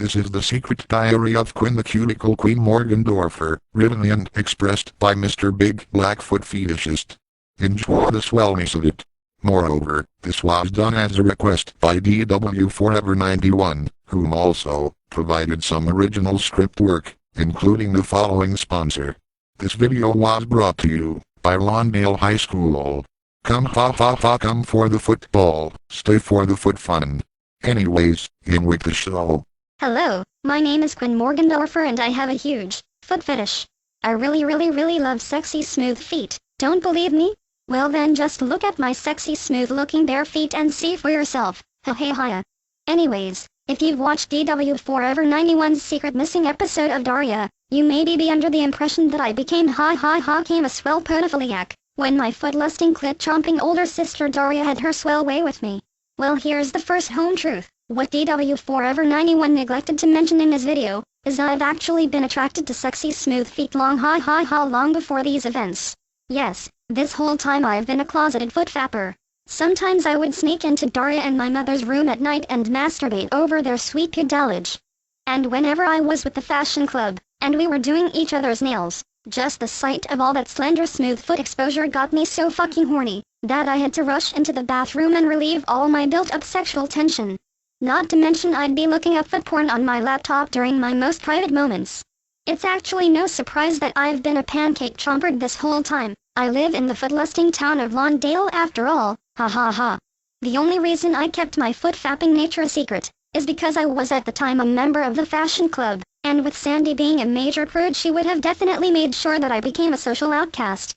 This is the secret diary of Quinn the Cuticle Queen Morgendorffer, written and expressed by Mr. Big Blackfoot Fetishist. Enjoy the swellness of it. Moreover, this was done as a request by DW Forever 91, whom also provided some original script work, including the following sponsor. This video was brought to you by Lawndale High School. Come ha ha ha, come for the football, stay for the foot fun. Anyways, in with the show. Hello, my name is Quinn Morgendorffer and I have a huge foot fetish. I really love sexy smooth feet. Don't believe me? Well then just look at my sexy smooth looking bare feet and see for yourself. Ha ha ha. Anyways, if you've watched DW Forever 91's secret missing episode of Daria, you may be under the impression that I became a swell podophiliac when my foot-lusting clit-chomping older sister Daria had her swell way with me. Well, here's the first home truth. What DW Forever 91 neglected to mention in his video is I've actually been attracted to sexy smooth feet long before these events. Yes, this whole time I've been a closeted foot fapper. Sometimes I would sneak into Daria and my mother's room at night and masturbate over their sweet pigdalage. And whenever I was with the fashion club, and we were doing each other's nails, just the sight of all that slender smooth foot exposure got me so fucking horny, that I had to rush into the bathroom and relieve all my built-up sexual tension. Not to mention I'd be looking up foot porn on my laptop during my most private moments. It's actually no surprise that I've been a pancake chomper this whole time. I live in the foot-lusting town of Lawndale after all, ha ha ha. The only reason I kept my foot-fapping nature a secret is because I was at the time a member of the fashion club, and with Sandy being a major prude she would have definitely made sure that I became a social outcast.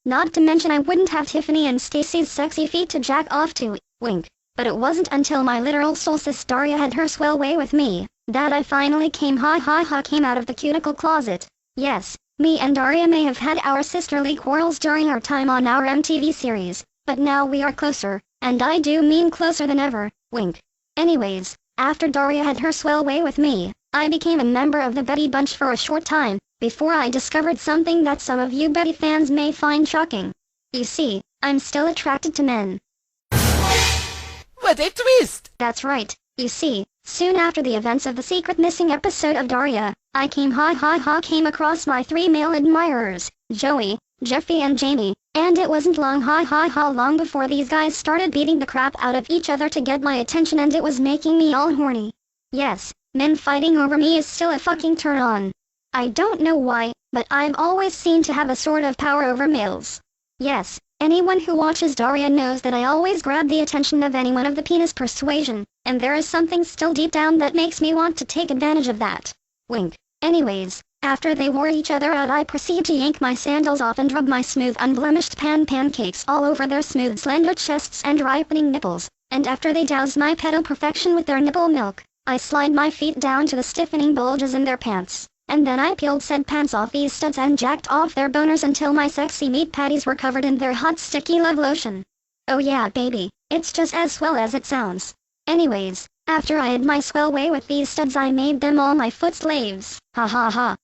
Not to mention I wouldn't have Tiffany and Stacy's sexy feet to jack off to, wink. But it wasn't until my literal soul sis Daria had her swell way with me, that I finally came out of the cuticle closet. Yes, me and Daria may have had our sisterly quarrels during our time on our MTV series, but now we are closer, and I do mean closer than ever, wink. Anyways, after Daria had her swell way with me, I became a member of the Betty Bunch for a short time, before I discovered something that some of you Betty fans may find shocking. You see, I'm still attracted to men. What a twist! That's right. You see, soon after the events of the secret missing episode of Daria, I came across my three male admirers, Joey, Jeffy and Jamie, and it wasn't long before these guys started beating the crap out of each other to get my attention and it was making me all horny. Yes, men fighting over me is still a fucking turn on. I don't know why, but I've always seemed to have a sort of power over males. Yes. Anyone who watches Daria knows that I always grab the attention of anyone of the penis persuasion, and there is something still deep down that makes me want to take advantage of that. Wink. Anyways, after they wore each other out I proceed to yank my sandals off and rub my smooth unblemished pancakes all over their smooth slender chests and ripening nipples, and after they douse my pedo perfection with their nipple milk, I slide my feet down to the stiffening bulges in their pants. And then I peeled said pants off these studs and jacked off their boners until my sexy meat patties were covered in their hot sticky love lotion. Oh yeah baby, it's just as swell as it sounds. Anyways, after I had my swell way with these studs I made them all my foot slaves, ha ha ha.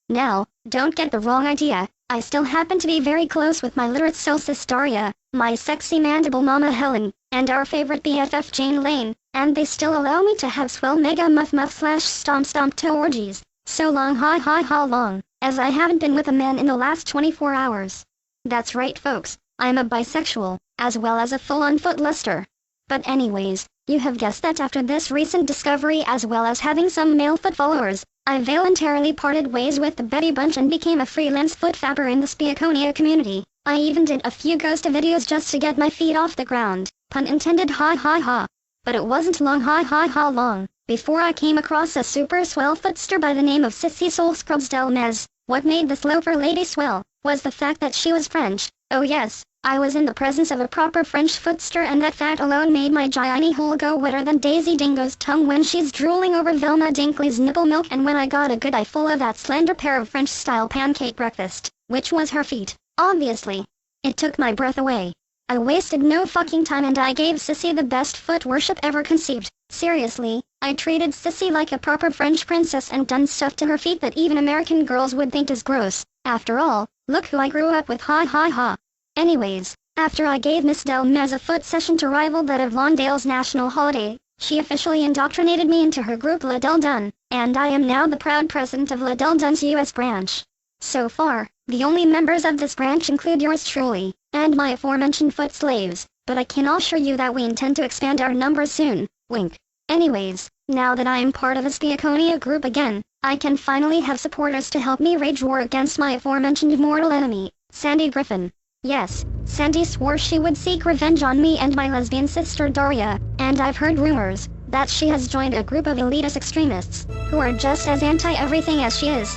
Now, don't get the wrong idea, I still happen to be very close with my literate soul sis Daria, my sexy mandible mama Helen, and our favorite BFF Jane Lane, and they still allow me to have swell mega muff/stomp toe orgies. So long long, as I haven't been with a man in the last 24 hours. That's right folks, I'm a bisexual, as well as a full-on foot luster. But anyways, you have guessed that after this recent discovery as well as having some male foot followers, I voluntarily parted ways with the Betty Bunch and became a freelance foot fapper in the Spiaconia community. I even did a few ghost videos just to get my feet off the ground, pun intended ha ha ha. But it wasn't long long before I came across a super swell footster by the name of Sissy Soul Scrubs Delmez. What made this loafer lady swell was the fact that she was French. Oh yes, I was in the presence of a proper French footster and that fact alone made my giant hole go wetter than Daisy Dingo's tongue when she's drooling over Velma Dinkley's nipple milk and when I got a good eye full of that slender pair of French-style pancake breakfast, which was her feet, obviously. It took my breath away. I wasted no fucking time and I gave Sissy the best foot worship ever conceived. Seriously, I treated Sissy like a proper French princess and done stuff to her feet that even American girls would think is gross. After all, look who I grew up with ha ha ha. Anyways, after I gave Miss Delmez a foot session to rival that of Lawndale's national holiday, She officially indoctrinated me into her group Liddell Dunn, and I am now the proud president of Liddell Dunn's US branch. So far, the only members of this branch include yours truly, and my aforementioned foot slaves, but I can assure you that we intend to expand our numbers soon, wink. Anyways, now that I am part of this Diaconia group again, I can finally have supporters to help me wage war against my aforementioned mortal enemy, Sandy Griffin. Yes, Sandy swore she would seek revenge on me and my lesbian sister Daria, and I've heard rumors that she has joined a group of elitist extremists, who are just as anti-everything as she is.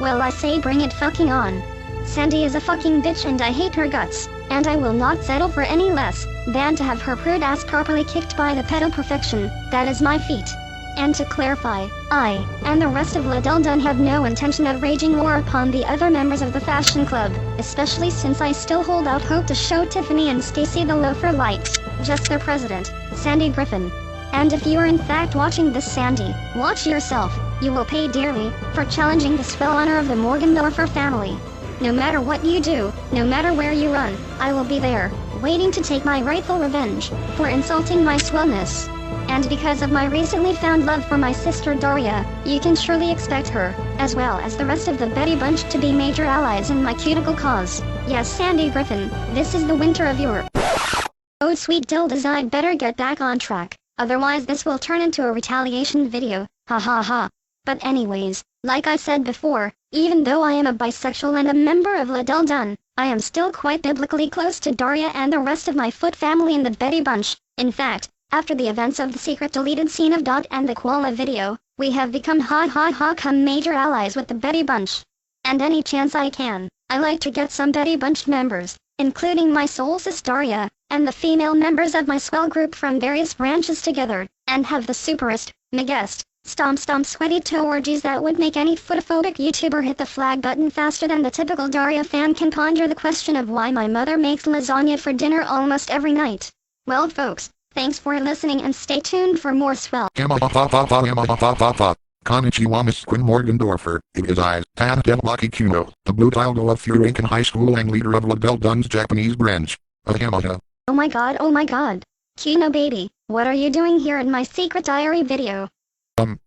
Well, I say bring it fucking on. Sandy is a fucking bitch and I hate her guts, and I will not settle for any less than to have her prude ass properly kicked by the pedo perfection that is my feet. And to clarify, I and the rest of Liddell Dunn have no intention of waging war upon the other members of the fashion club, especially since I still hold out hope to show Tiffany and Stacy the loafer light, just their president, Sandy Griffin. And if you are in fact watching this, Sandy, watch yourself. You will pay dearly for challenging the swell honor of the Morgendorffer family. No matter what you do, no matter where you run, I will be there, waiting to take my rightful revenge for insulting my swellness. And because of my recently found love for my sister Daria, you can surely expect her, as well as the rest of the Betty Bunch, to be major allies in my Cuticle cause. Yes, Sandy Griffin, this is the winter of your... Oh sweet dildos, I'd better get back on track, otherwise this will turn into a retaliation video, ha ha ha. But anyways, like I said before, even though I am a bisexual and a member of Liddell Dunn, I am still quite biblically close to Daria and the rest of my foot family in the Betty Bunch. In fact, after the events of the secret deleted scene of Dot and the Koala video, we have become come major allies with the Betty Bunch. And any chance I can, I like to get some Betty Bunch members, including my soul sis Daria, and the female members of my swell group from various branches together, and have the superest, megest, stomp sweaty toe orgies that would make any footophobic YouTuber hit the flag button faster than the typical Daria fan can ponder the question of why my mother makes lasagna for dinner almost every night. Well folks, thanks for listening and stay tuned for more swell. Konnichiwa, Miss Quinn Morgendorffer. It is I, Tan Lucky Kuno, the blue dildo of Furinkan High School and leader of Liddell Dunn's Japanese branch of Yamada. Oh my god. Kuno baby, what are you doing here in my secret diary video?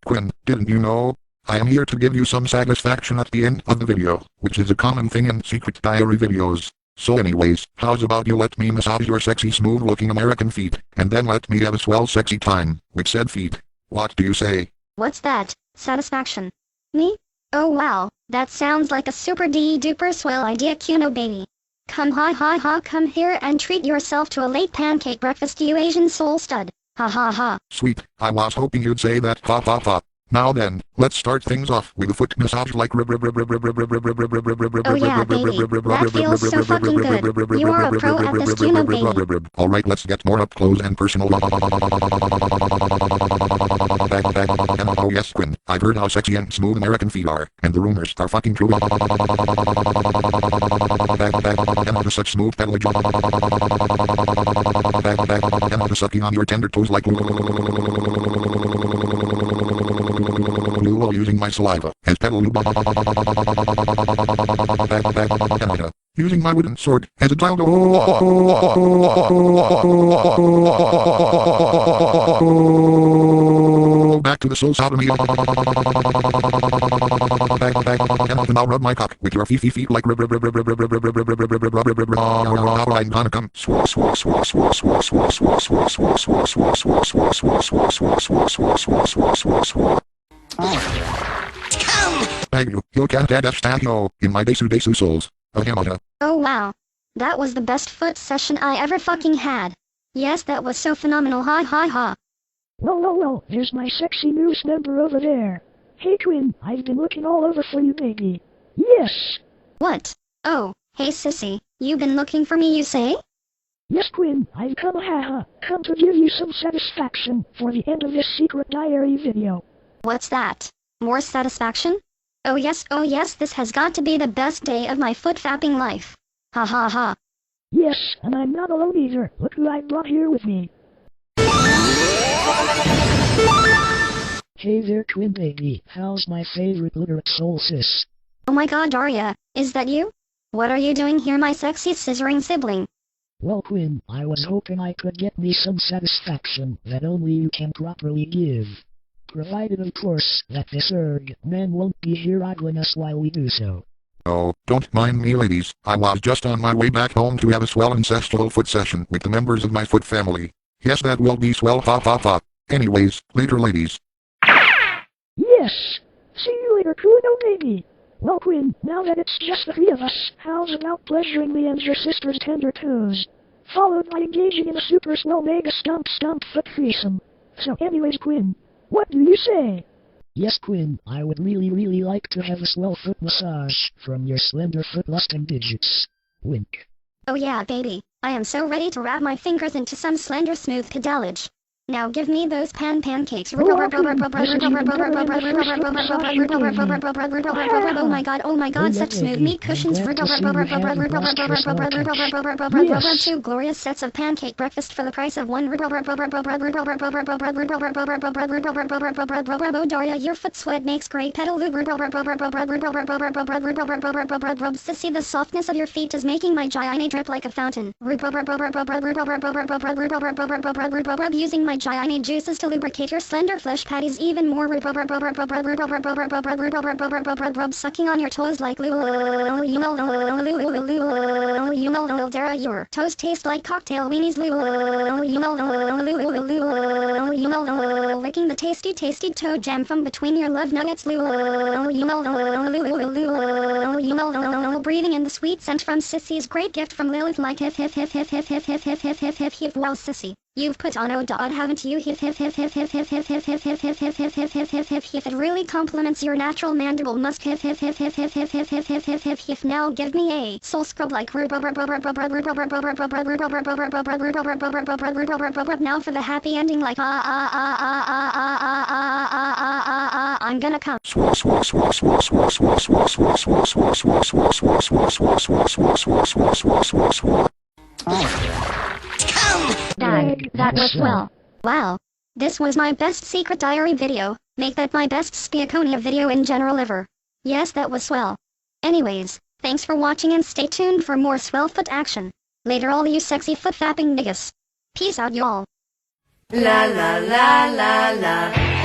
Quinn, didn't you know? I am here to give you some satisfaction at the end of the video, which is a common thing in secret diary videos. So anyways, how's about you let me massage your sexy smooth looking American feet, and then let me have a swell sexy time with said feet. What do you say? What's that? Satisfaction? Me? Oh wow, that sounds like a super duper swell idea, Kuno baby. Come come here and treat yourself to a late pancake breakfast, you Asian soul stud. Ha ha ha. Sweet, I was hoping you'd say that, ha ha ha. Now then, let's start things off with a foot massage like Oh yeah, baby, that feels so fucking good. You are a pro at this, Kuno baby. Alright, let's get more up close and personal. Oh yes, Quinn, I've heard how sexy and smooth American feet are, and the rumors are fucking true. Such smooth pedalage. Sucking on your tender toes like using my saliva as pedal using my wooden sword as a dildo. Back to the soul sodomy. Now rub my cock with your feet like I'm gonna come. Thank you. You can't understand yo in my desu souls of Yamada. Oh wow. That was the best foot session I ever fucking had. Yes, that was so phenomenal, ha ha ha. Well, there's my sexy news member over there. Hey Quinn, I've been looking all over for you, baby. Yes! What? Oh, hey sissy, you been looking for me, you say? Yes Quinn, I've come to give you some satisfaction for the end of this secret diary video. What's that? More satisfaction? Oh yes, this has got to be the best day of my foot fapping life. Ha ha ha. Yes, and I'm not alone either. Look who I brought here with me. Hey there, Quinn baby. How's my favorite literate soul sis? Oh my god, Daria, is that you? What are you doing here, my sexy scissoring sibling? Well, Quinn, I was hoping I could get me some satisfaction that only you can properly give. Provided, of course, that this man won't be here ogling us while we do so. Oh, don't mind me, ladies. I was just on my way back home to have a swell ancestral foot session with the members of my foot family. Yes, that will be swell, ha ha ha. Anyways, later, ladies. Yes! See you later, Kuno baby! Well, Quinn, now that it's just the three of us, how's about pleasuring me and your sister's tender toes? Followed by engaging in a super swell mega stomp foot threesome. So anyways, Quinn, what do you say? Yes, Quinn, I would really like to have a swell foot massage from your slender foot-lusting digits. Wink. Oh yeah, baby. I am so ready to wrap my fingers into some slender smooth pedalage. Now give me those pancakes. Oh my god, such smooth meat cushions. Two glorious sets of pancake breakfast for the price of one. Daria, your foot sweat makes great pedal lube. Sissy, the softness of your feet is making my gyne drip like a fountain. Using my gyne juices to lubricate your slender flesh patties even more. Sucking on your toes like Dara, your toes taste like cocktail weenies. Licking the tasty toe jam from between your love nuggets. Breathing in the sweet scent from Sissy's great gift from Lilith like wow, Sissy. You've put on ODOD, haven't you? It really complements your natural mandible musk. Now give me a soul scrub like now for the happy ending like I'm gonna come. Dang, that was swell. Wow. This was my best secret diary video. Make that my best Spiaconia video in general ever. Yes, that was swell. Anyways, thanks for watching and stay tuned for more swell foot action. Later all you sexy foot fapping niggas. Peace out y'all. La la la la la.